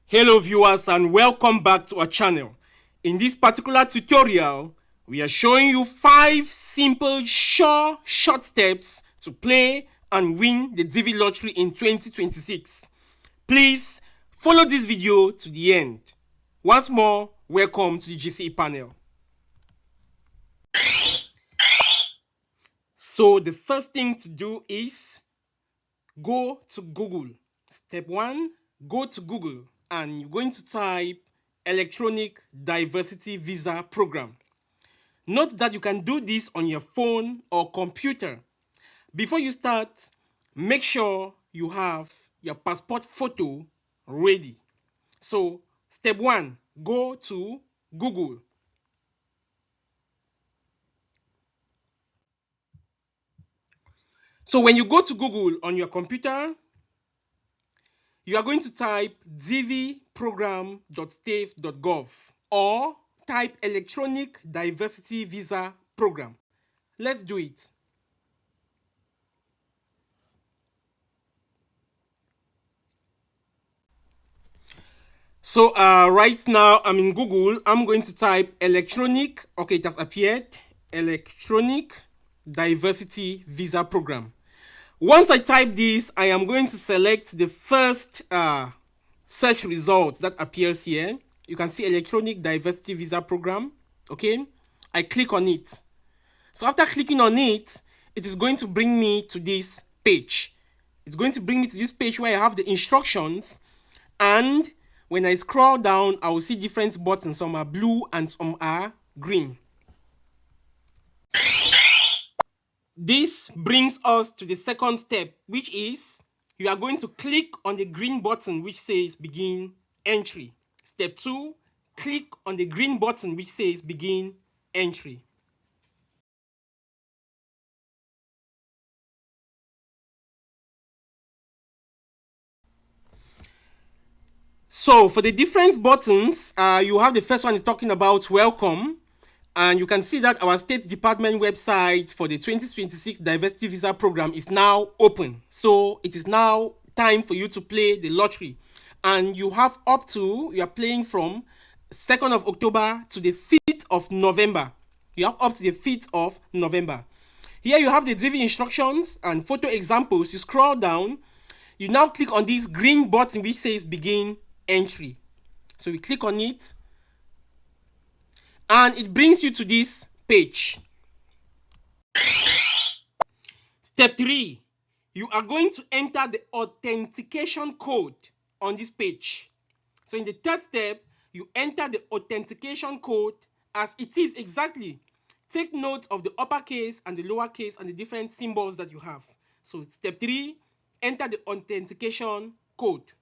Hello viewers and welcome back to our channel. In this particular tutorial, we are showing you 5 simple short steps to play and win the DV lottery in 2026. Please follow this video to the end. Once more, welcome to the GCE panel. So the first thing to do is go to Google. Step 1, go to Google and you're going to type Electronic Diversity Visa Program. Note that you can do this on your phone or computer. Before you start, make sure you have your passport photo ready. So step 1, go to Google. So when you go to Google on your computer, you are going to type dvprogram.state.gov or type Electronic Diversity Visa Program. Let's do it. So right now I'm in Google. I'm going to type electronic. Okay, it has appeared. Electronic Diversity Visa Program. Once I type this, I am going to select the first search results that appears here. You can see Electronic Diversity Visa Program. Okay, I click on it. So after clicking on it, it is going to bring me to this page. It's going to bring me to this page where I have the instructions, and when I scroll down, I will see different buttons. Some are blue and some are green. This brings us to the second step, which is you are going to click on the green button which says begin entry. Step 2, click on the green button which says begin entry. So for the different buttons, you have the first one is talking about welcome. And you can see that our State Department website for the 2026 Diversity Visa Program is now open. So it is now time for you to play the lottery. And you have you are playing from 2nd of October to the 5th of November. You have up to the 5th of November. Here you have the DV instructions and photo examples. You scroll down. You now click on this green button which says begin entry. So we click on it. And it brings you to this page. Step 3, you are going to enter the authentication code on this page. So in the third step, you enter the authentication code as it is exactly. Take note of the uppercase and the lowercase and the different symbols that you have. So step 3, enter the authentication code.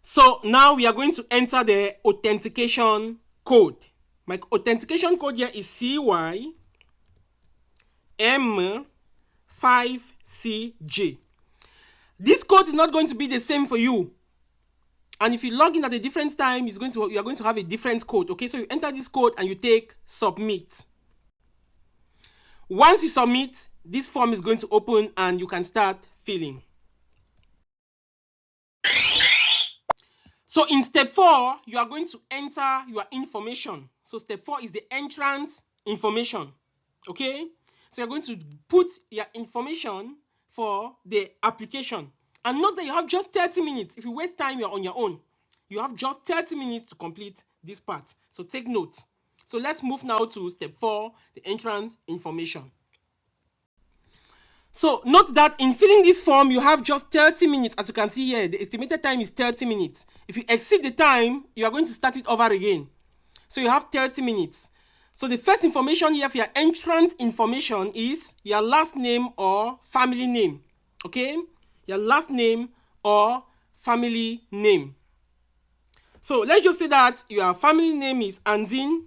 So now we are going to enter the authentication code. My authentication code here is CYM5CJ. This code is not going to be the same for you. And if you log in at a different time, you are going to have a different code. Okay, so you enter this code and you take submit. Once you submit, this form is going to open and you can start filling. So in step 4, you are going to enter your information. So step 4 is the entrant information. Okay? So you're going to put your information for the application. And note that you have just 30 minutes. If you waste time, you're on your own. You have just 30 minutes to complete this part. So take note. So let's move now to step 4, the entrant information. So note that in filling this form, you have just 30 minutes. As you can see here, the estimated time is 30 minutes. If you exceed the time, you are going to start it over again. So you have 30 minutes. So the first information here for your entrant information is your last name or family name. Okay? Your last name or family name. So let's just say that your family name is Andine.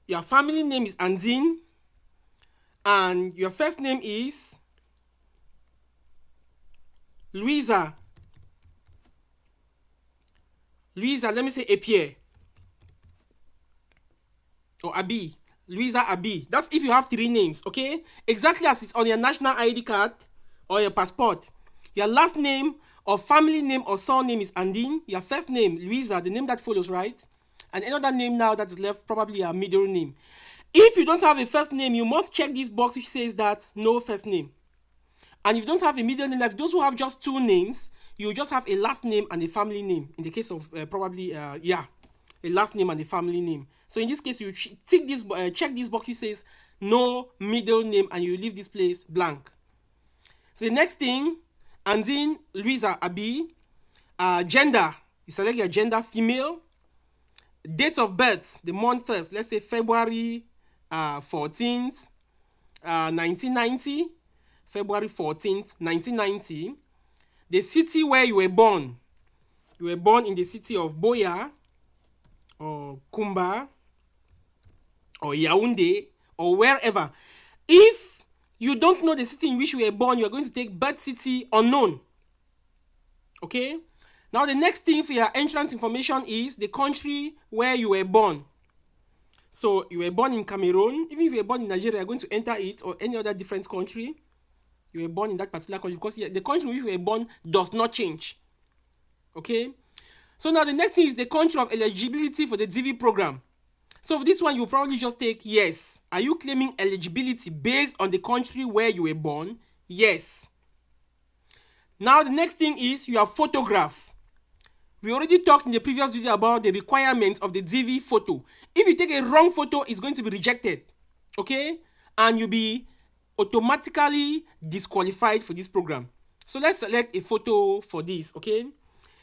Your family name is Andine. And your first name is Louisa. Louisa, let me say Epierre. Or Abi. Louisa Abi. That's if you have 3 names, okay? Exactly as it's on your national ID card or your passport. Your last name or family name or surname is Andine, your first name, Louisa, the name that follows, right? And another name now that is left, probably a middle name. If you don't have a first name, you must check this box which says that no first name. And if you don't have a middle name, like those who have just two names, you just have a last name and a family name. In the case of a last name and a family name. So in this case, you check this box which says no middle name and you leave this place blank. So the next thing, Andine, Louisa, Abi, gender, you select your gender, female. Date of birth, the month first, let's say February 14th, 1990. February 14th, 1990. The city where you were born. You were born in the city of Boya, or Kumba, or Yaoundé, or wherever. If you don't know the city in which you were born, you are going to take birth city unknown. Okay? Now the next thing for your entrance information is the country where you were born. So you were born in Cameroon. Even if you were born in Nigeria, you are going to enter it, or any other different country. You were born in that particular country, because the country in which you were born does not change. Okay? So now the next thing is the country of eligibility for the DV program. So for this one, you probably just take yes. Are you claiming eligibility based on the country where you were born? Yes. Now the next thing is your photograph. We already talked in the previous video about the requirements of the DV photo. If you take a wrong photo, it's going to be rejected. Okay? And you'll be automatically disqualified for this program. So let's select a photo for this. Okay?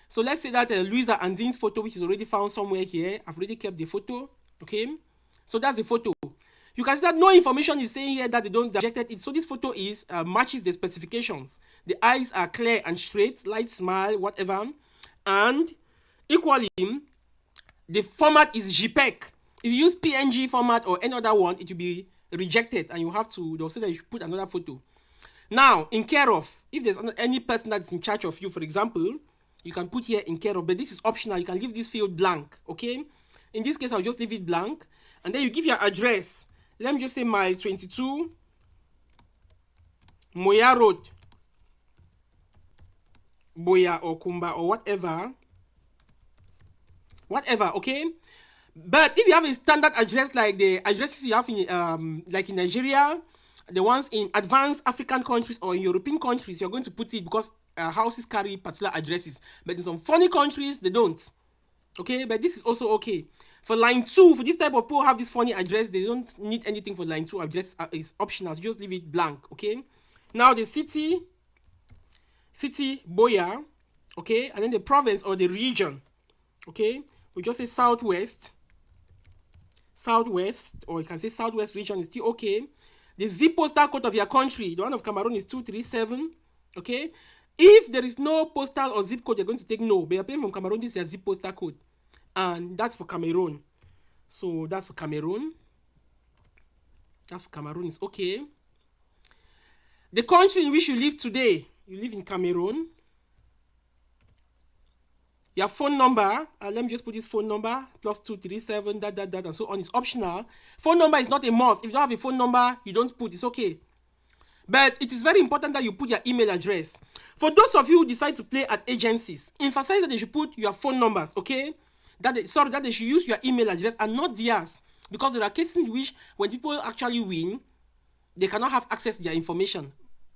So let's say that Louisa Andine's photo, which is already found somewhere here. I've already kept the photo. Okay? So that's the photo. You can see that no information is saying here that they don't rejected it. So this photo is matches the specifications. The eyes are clear and straight, light smile, whatever. And equally, the format is JPEG. If you use PNG format or any other one, it will be rejected, and you have to, they'll say that you should put another photo. Now, in care of, if there's any person that's in charge of you, for example, you can put here in care of, but this is optional. You can leave this field blank. Okay? In this case, I'll just leave it blank, and then you give your address. Let me just say mile 22, Moya Road, Boya or Kumba or whatever, okay? But if you have a standard address like the addresses you have in like in Nigeria, the ones in advanced African countries or in European countries, you're going to put it because houses carry particular addresses. But in some funny countries, they don't. Okay, but this is also okay. For line 2, for this type of people who have this funny address, they don't need anything for line 2. Address is optional, so just leave it blank. Okay, now the city Boya, okay, and then the province or the region, okay, we just say southwest, or you can say southwest region is still okay. The zip postal code of your country, the one of Cameroon is 237, okay. If there is no postal or zip code, you're going to take no. But you're paying from Cameroon, this is your zip postal code, and that's for Cameroon. So that's for Cameroon. Is okay. The country in which you live today, you live in Cameroon. Your phone number, let me just put this phone number, +237, that, and so on. It's optional. Phone number is not a must. If you don't have a phone number, you don't put, it's okay. But it is very important that you put your email address. For those of you who decide to play at agencies, emphasize that they should put your phone numbers, okay? That they should use your email address and not theirs. Because there are cases in which when people actually win, they cannot have access to their information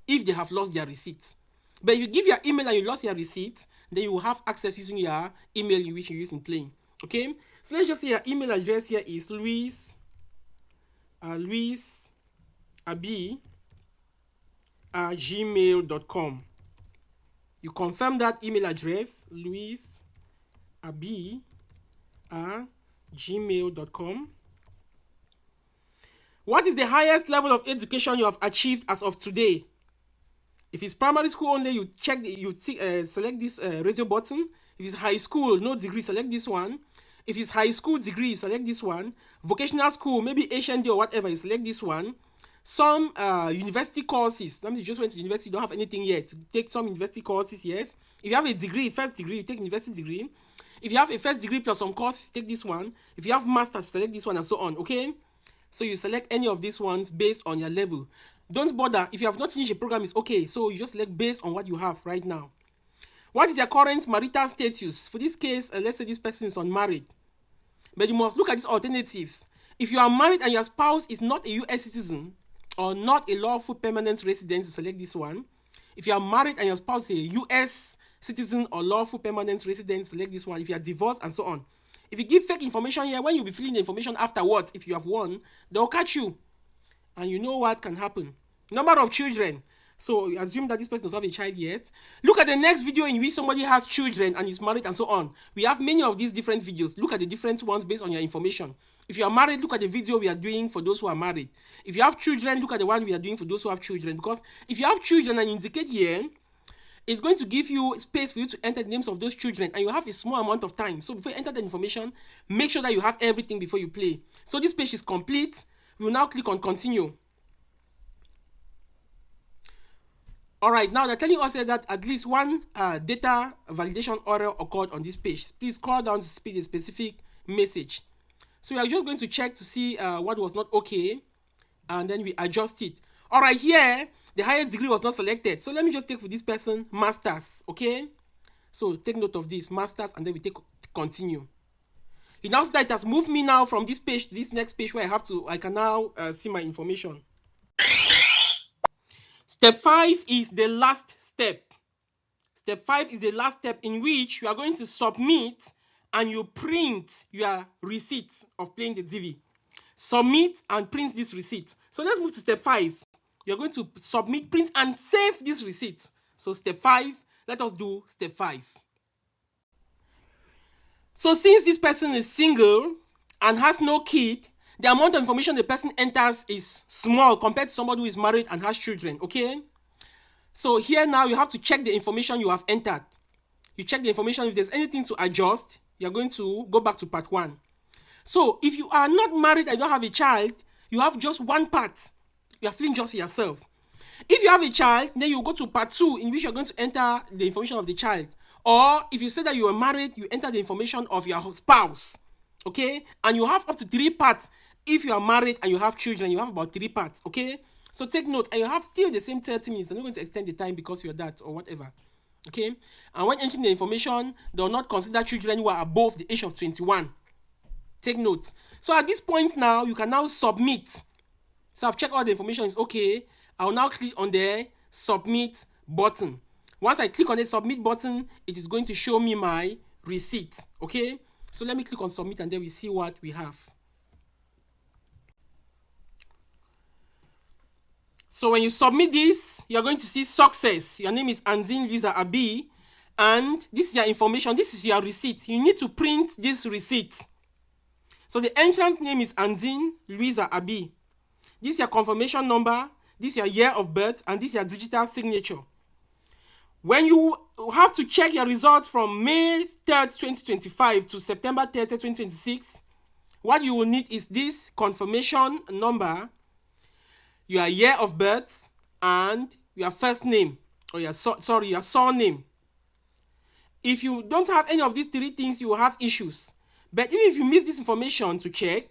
if they have lost their receipt. But if you give your email and you lost your receipt, then you will have access using your email which you use in playing. Okay? So let's just say your email address here is louisabi@gmail.com. You confirm that email address, louisabi@gmail.com. What is the highest level of education you have achieved as of today? If it's primary school only, you select this radio button. If it's high school, no degree, select this one. If it's high school degree, you select this one. Vocational school, maybe HND or whatever, you select this one. Some university courses, somebody just went to university, don't have anything yet. Take some university courses, yes. If you have a degree, first degree, you take university degree. If you have a first degree plus some courses, take this one. If you have masters, select this one and so on, okay? So you select any of these ones based on your level. Don't bother. If you have not finished a program, it's okay. So you just select based on what you have right now. What is your current marital status? For this case, let's say this person is unmarried. But you must look at these alternatives. If you are married and your spouse is not a US citizen or not a lawful permanent resident, you select this one. If you are married and your spouse is a US citizen or lawful permanent resident, select this one. If you are divorced and so on. If you give fake information here, when you'll be filling the information afterwards, if you have won, they'll catch you. And you know what can happen. Number of children. So you assume that this person does not have a child yet. Look at the next video in which somebody has children and is married and so on. We have many of these different videos. Look at the different ones based on your information. If you are married, look at the video we are doing for those who are married. If you have children, look at the one we are doing for those who have children. Because if you have children and indicate here, it's going to give you space for you to enter the names of those children, and you have a small amount of time. So before you enter the information, make sure that you have everything before you play. So this page is complete. We will now click on continue. Alright, now they're telling us that at least one data validation error occurred on this page. Please scroll down to see a specific message. So we are just going to check to see what was not okay, and then we adjust it. Alright, here the highest degree was not selected. So let me just take for this person masters. Okay, so take note of this, masters, and then we take continue. You now see that it has moved me now from this page to this next page where I can now see my information. Step 5 is the last step. Step 5 is the last step in which you are going to submit and you print your receipt of playing the TV. Submit and print this receipt. So let's move to step 5. You're going to submit, print, and save this receipt. So step 5, let us do step 5. So since this person is single and has no kid, the amount of information the person enters is small compared to somebody who is married and has children, okay? So here now you have to check the information you have entered. You check the information. If there's anything to adjust, you're going to go back to part 1. So if you are not married and don't have a child, you have just one part. You are filling just yourself. If you have a child, then you go to part 2 in which you're going to enter the information of the child. Or if you say that you are married, you enter the information of your spouse, okay? And you have up to 3 parts. If you are married and you have children, you have about 3 parts, okay? So take note, and you have still the same 30 minutes. I'm not going to extend the time because you're that or whatever, okay? And when entering the information, they will not consider children who are above the age of 21. Take note. So at this point now, you can now submit. So I've checked all the information is okay. I will now click on the submit button. Once I click on the submit button, it is going to show me my receipt, okay? So let me click on submit and then we see what we have. So when you submit this, you're going to see success. Your name is Anzin Lisa Abi, and this is your information. This is your receipt. You need to print this receipt. So the entrant name is Anzin Louisa Abi. This is your confirmation number, this is your year of birth, and this is your digital signature. When you have to check your results from May 3rd, 2025 to September 30th, 2026, what you will need is this confirmation number, your year of birth, and your first name, or your surname. If you don't have any of these 3 things, you will have issues. But even if you miss this information to check,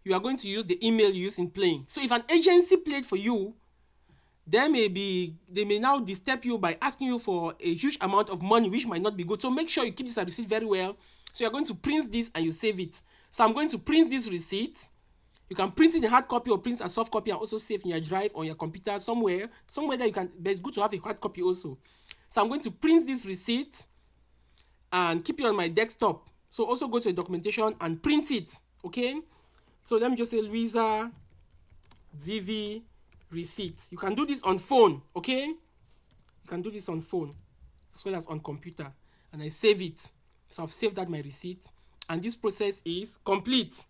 you are going to use the email you use in playing. So if an agency played for you, they may now disturb you by asking you for a huge amount of money, which might not be good. So make sure you keep this receipt very well. So you're going to print this and you save it. So I'm going to print this receipt. You can print it in hard copy or print a soft copy and also save in your drive or your computer somewhere that you can, but it's good to have a hard copy also. So I'm going to print this receipt and keep it on my desktop. So also go to the documentation and print it, okay? So let me just say Louisa DV receipt. You can do this on phone, okay? You can do this on phone as well as on computer. And I save it. So I've saved that my receipt. And this process is complete.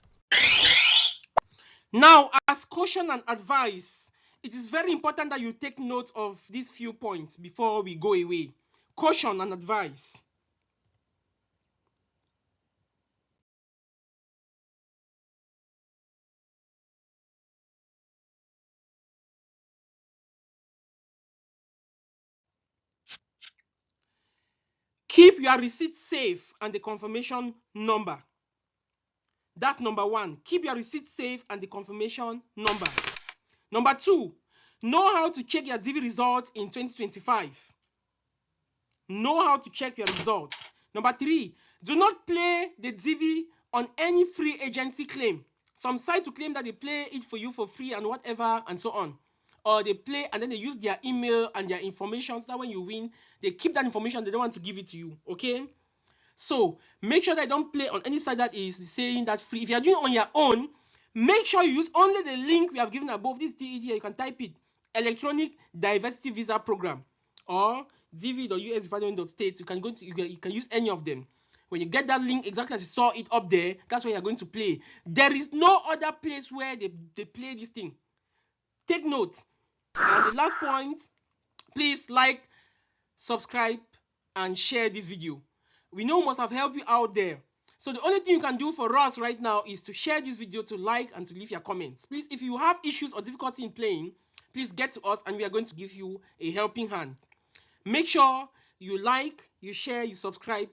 Now, as caution and advice, it is very important that you take note of these few points before we go away. Caution and advice. Keep your receipt safe and the confirmation number. That's number 1. Keep your receipt safe and the confirmation number. Number 2, know how to check your DV results in 2025. Know how to check your results. Number 3, do not play the DV on any free agency claim. Some sites will claim that they play it for you for free and whatever and so on. Or they play and then they use their email and their information so that when you win, they keep that information. They don't want to give it to you. Okay? So make sure that you don't play on any site that is saying that free. If you are doing it on your own, make sure you use only the link we have given above. This TED here, you can type it: Electronic Diversity Visa Program or dv.us.state. You can go to you can use any of them. When you get that link exactly as you saw it up there, that's where you're going to play. There is no other place where they play this thing. Take note. And the last point, please like, subscribe, and share this video. We know we must have helped you out there. So the only thing you can do for us right now is to share this video, to like, and to leave your comments. Please, if you have issues or difficulty in playing, please get to us and we are going to give you a helping hand. Make sure you like, you share, you subscribe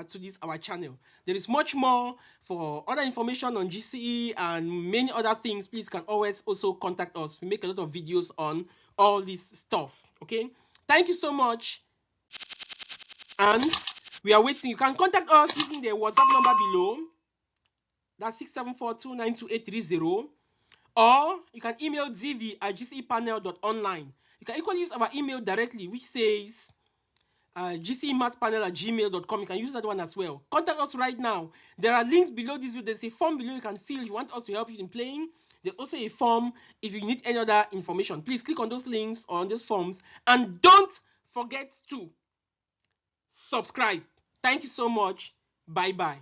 to this our channel. There is much more. For other information on GCE and many other things, please can always also contact us. We make a lot of videos on all this stuff. Okay, thank you so much, and we are waiting. You can contact us using the WhatsApp number below. That's 674292830. Or you can email dv@gcepanel.online. You can equally use our email directly, which says gcemathpanel@gmail.com. You can use that one as well. Contact us right now. There are links below this video. There's a form below you can fill if you want us to help you in playing. There's also a form if you need any other information. Please click on those links or on those forms, and don't forget to subscribe. Thank you so much. Bye bye.